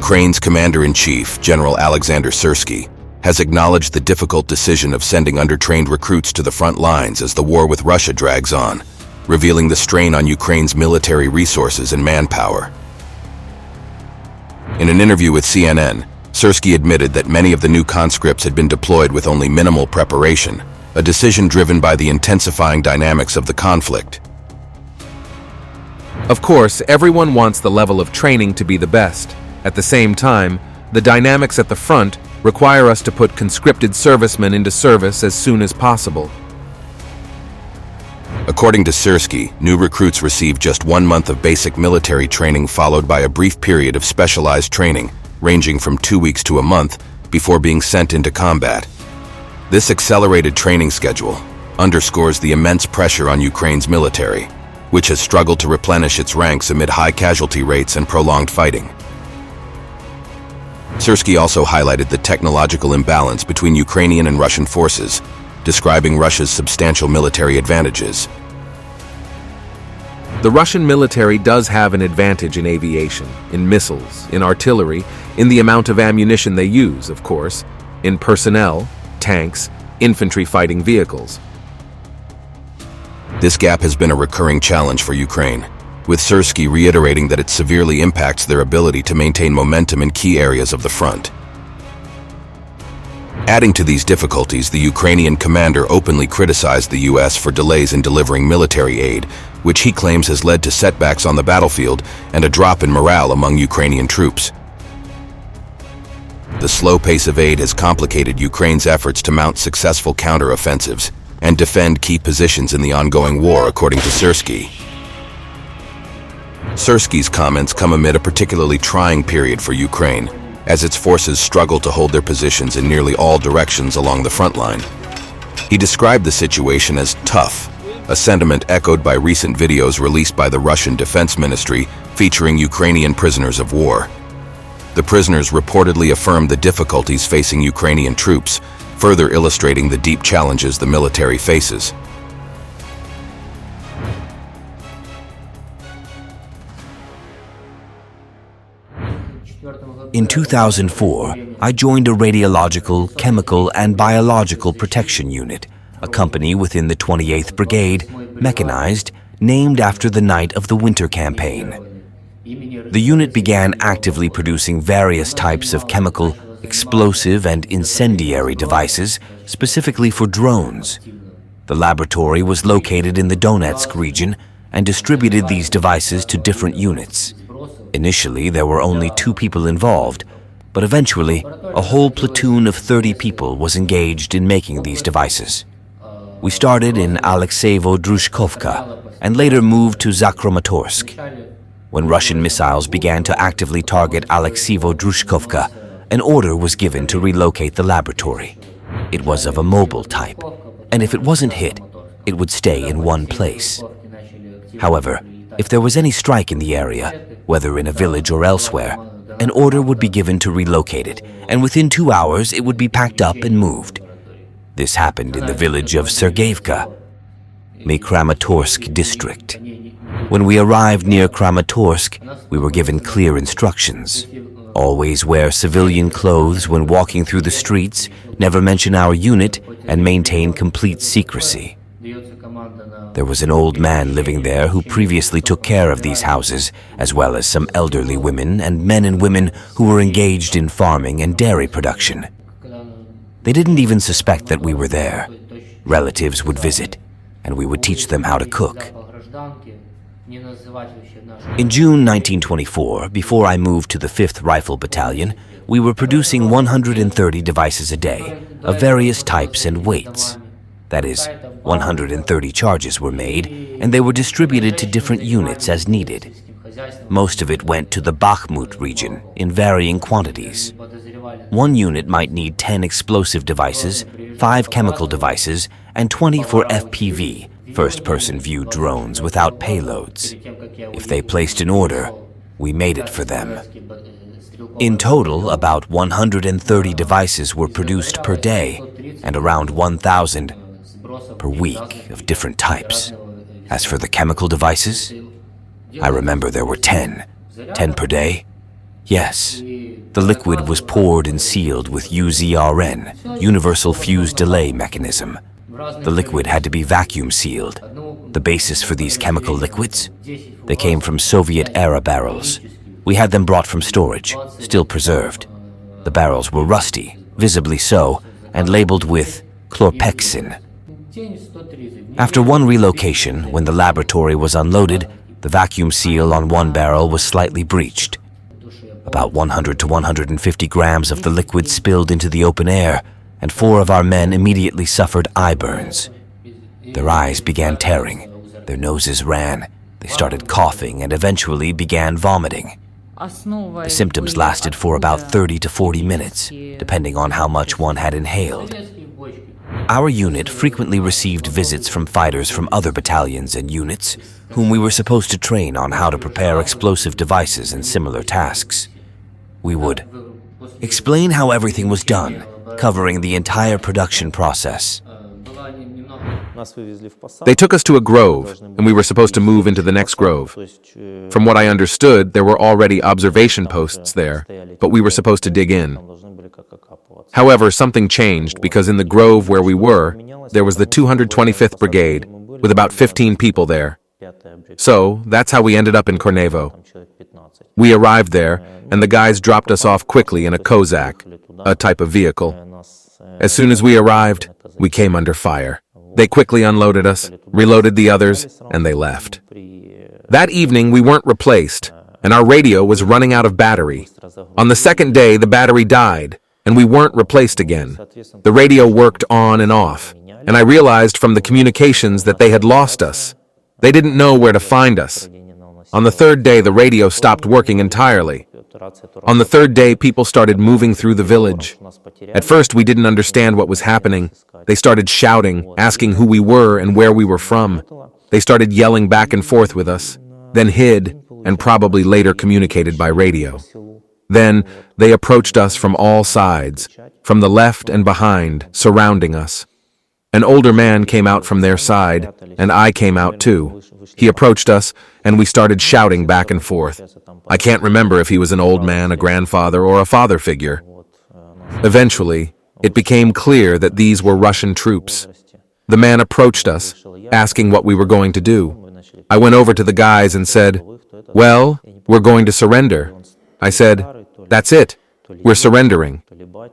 Ukraine's commander-in-chief, General Alexander Syrsky, has acknowledged the difficult decision of sending undertrained recruits to the front lines as the war with Russia drags on, revealing the strain on Ukraine's military resources and manpower. In an interview with CNN, Syrsky admitted that many of the new conscripts had been deployed with only minimal preparation, a decision driven by the intensifying dynamics of the conflict. Of course, everyone wants the level of training to be the best. At the same time, the dynamics at the front require us to put conscripted servicemen into service as soon as possible. According to Syrsky, new recruits receive just 1 month of basic military training followed by a brief period of specialized training, ranging from 2 weeks to a month, before being sent into combat. This accelerated training schedule underscores the immense pressure on Ukraine's military, which has struggled to replenish its ranks amid high casualty rates and prolonged fighting. Syrsky also highlighted the technological imbalance between Ukrainian and Russian forces, describing Russia's substantial military advantages. The Russian military does have an advantage in aviation, in missiles, in artillery, in the amount of ammunition they use, of course, in personnel, tanks, infantry fighting vehicles. This gap has been a recurring challenge for Ukraine, with Syrsky reiterating that it severely impacts their ability to maintain momentum in key areas of the front. Adding to these difficulties, the Ukrainian commander openly criticized the U.S. for delays in delivering military aid, which he claims has led to setbacks on the battlefield and a drop in morale among Ukrainian troops. The slow pace of aid has complicated Ukraine's efforts to mount successful counter-offensives and defend key positions in the ongoing war, according to Syrsky. Syrsky's comments come amid a particularly trying period for Ukraine, as its forces struggle to hold their positions in nearly all directions along the front line. He described the situation as tough, a sentiment echoed by recent videos released by the Russian Defense Ministry featuring Ukrainian prisoners of war. The prisoners reportedly affirmed the difficulties facing Ukrainian troops, further illustrating the deep challenges the military faces. In 2004, I joined a radiological, chemical, and biological protection unit, a company within the 28th Brigade, mechanized, named after the night of the Winter Campaign. The unit began actively producing various types of chemical, explosive, and incendiary devices, specifically for drones. The laboratory was located in the Donetsk region and distributed these devices to different units. Initially, there were only 2 people involved, but eventually, a whole platoon of 30 people was engaged in making these devices. We started in Alexeyevo-Drushkovka and later moved to Kramatorsk. When Russian missiles began to actively target Alexeyevo-Drushkovka, an order was given to relocate the laboratory. It was of a mobile type, and if it wasn't hit, it would stay in one place. However, if there was any strike in the area, whether in a village or elsewhere, an order would be given to relocate it, and within 2 hours it would be packed up and moved. This happened in the village of Sergeyevka, Kramatorsk district. When we arrived near Kramatorsk, we were given clear instructions. Always wear civilian clothes when walking through the streets, never mention our unit, and maintain complete secrecy. There was an old man living there who previously took care of these houses, as well as some elderly women and men and women who were engaged in farming and dairy production. They didn't even suspect that we were there. Relatives would visit, and we would teach them how to cook. In June 1924, before I moved to the 5th Rifle Battalion, we were producing 130 devices a day, of various types and weights. That is, 130 charges were made, and they were distributed to different units as needed. Most of it went to the Bakhmut region in varying quantities. One unit might need 10 explosive devices, 5 chemical devices, and 20 for FPV, first-person view drones without payloads. If they placed an order, we made it for them. In total, about 130 devices were produced per day, and around 1,000 per week of different types. As for the chemical devices, I remember there were 10 per day, Yes, the liquid was poured and sealed with UZRN, Universal Fuse Delay Mechanism. The liquid had to be vacuum sealed. The basis for these chemical liquids? They came from Soviet-era barrels. We had them brought from storage, still preserved. The barrels were rusty, visibly so, and labeled with chlorpexin. After one relocation, when the laboratory was unloaded, the vacuum seal on one barrel was slightly breached. About 100 to 150 grams of the liquid spilled into the open air, and 4 of our men immediately suffered eye burns. Their eyes began tearing, their noses ran, they started coughing and eventually began vomiting. The symptoms lasted for about 30 to 40 minutes, depending on how much one had inhaled. Our unit frequently received visits from fighters from other battalions and units, whom we were supposed to train on how to prepare explosive devices and similar tasks. We would explain how everything was done, covering the entire production process. They took us to a grove, and we were supposed to move into the next grove. From what I understood, there were already observation posts there, but we were supposed to dig in. However, something changed because in the grove where we were, there was the 225th Brigade, with about 15 people there. So, that's how we ended up in Kornevo. We arrived there, and the guys dropped us off quickly in a Kozak, a type of vehicle. As soon as we arrived, we came under fire. They quickly unloaded us, reloaded the others, and they left. That evening, we weren't replaced, and our radio was running out of battery. On the second day, the battery died, and we weren't replaced again. The radio worked on and off, and I realized from the communications that they had lost us. They didn't know where to find us. On the third day, the radio stopped working entirely. On the third day, people started moving through the village. At first, we didn't understand what was happening. They started shouting, asking who we were and where we were from. They started yelling back and forth with us, then hid, and probably later communicated by radio. Then, they approached us from all sides, from the left and behind, surrounding us. An older man came out from their side, and I came out too. He approached us, and we started shouting back and forth. I can't remember if he was an old man, a grandfather, or a father figure. Eventually, it became clear that these were Russian troops. The man approached us, asking what we were going to do. I went over to the guys and said, "Well, we're going to surrender." I said, "That's it. We're surrendering."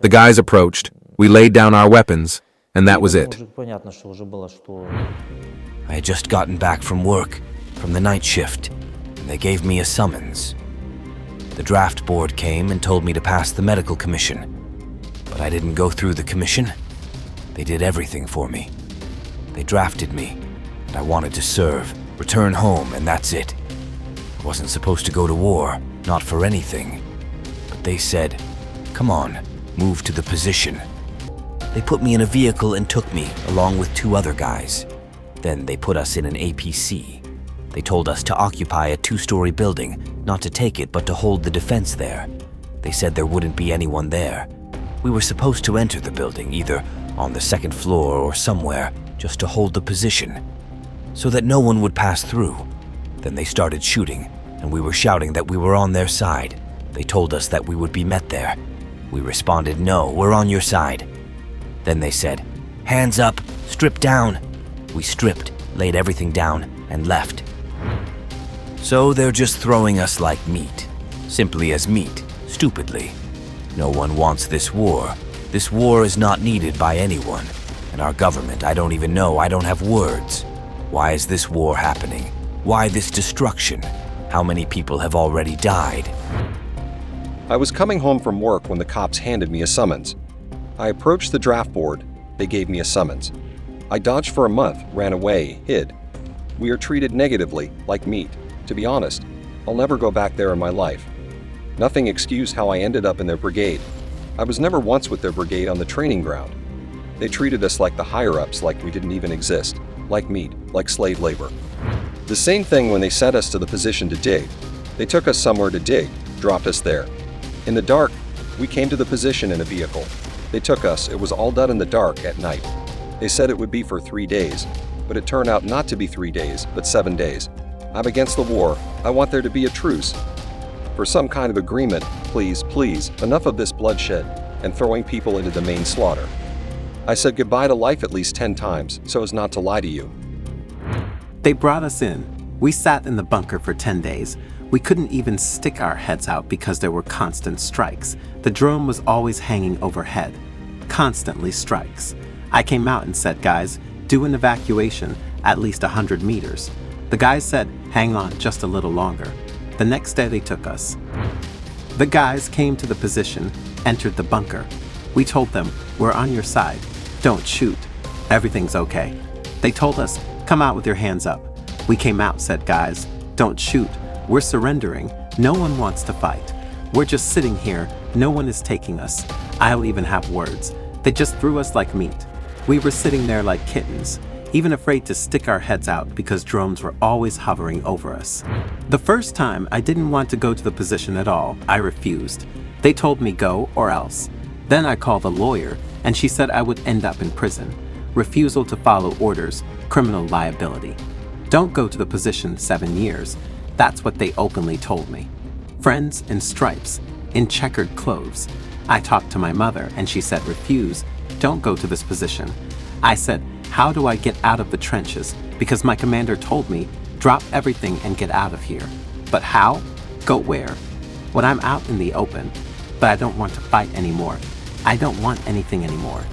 The guys approached, we laid down our weapons, and that was it. I had just gotten back from work, from the night shift, and they gave me a summons. The draft board came and told me to pass the medical commission, but I didn't go through the commission. They did everything for me. They drafted me, and I wanted to serve, return home, and that's it. I wasn't supposed to go to war, not for anything. But they said, "Come on, move to the position." They put me in a vehicle and took me, along with 2 other guys. Then they put us in an APC. They told us to occupy a 2-story building, not to take it, but to hold the defense there. They said there wouldn't be anyone there. We were supposed to enter the building, either on the 2nd floor or somewhere, just to hold the position, so that no one would pass through. Then they started shooting, and we were shouting that we were on their side. They told us that we would be met there. We responded, "No, we're on your side." Then they said, "Hands up, strip down." We stripped, laid everything down, and left. So they're just throwing us like meat, simply as meat, stupidly. No one wants this war. This war is not needed by anyone. And our government, I don't even know, I don't have words. Why is this war happening? Why this destruction? How many people have already died? I was coming home from work when the cops handed me a summons. I approached the draft board. They gave me a summons. I dodged for a month, ran away, hid. We are treated negatively, like meat. To be honest, I'll never go back there in my life. Nothing excused how I ended up in their brigade. I was never once with their brigade on the training ground. They treated us like the higher-ups, like we didn't even exist, like meat, like slave labor. The same thing when they sent us to the position to dig. They took us somewhere to dig, dropped us there. In the dark, we came to the position in a vehicle. They took us, it was all done in the dark at night. They said it would be for 3 days, but it turned out not to be 3 days, but 7 days. I'm against the war. I want there to be a truce. for some kind of agreement, please, please, enough of this bloodshed and throwing people into the main slaughter. I said goodbye to life at least 10 times so as not to lie to you. They brought us in. We sat in the bunker for 10 days. We couldn't even stick our heads out because there were constant strikes. The drone was always hanging overhead. Constantly strikes. I came out and said, guys, do an evacuation at least 100 meters. The guys said, hang on just a little longer. The next day they took us. The guys came to the position, entered the bunker. We told them, we're on your side. Don't shoot. Everything's okay. They told us, come out with your hands up. We came out, said, guys, don't shoot. We're surrendering. No one wants to fight. We're just sitting here. No one is taking us. I'll even have words. They just threw us like meat. We were sitting there like kittens, even afraid to stick our heads out because drones were always hovering over us. The first time, I didn't want to go to the position at all. I refused. They told me go or else. Then I called a lawyer, and she said I would end up in prison. Refusal to follow orders, criminal liability. Don't go to the position 7 years. That's what they openly told me. Friends in stripes, in checkered clothes. I talked to my mother, and she said refuse. Don't go to this position. I said, how do I get out of the trenches? Because my commander told me, drop everything and get out of here. But how? Go where? When I'm out in the open, but I don't want to fight anymore. I don't want anything anymore.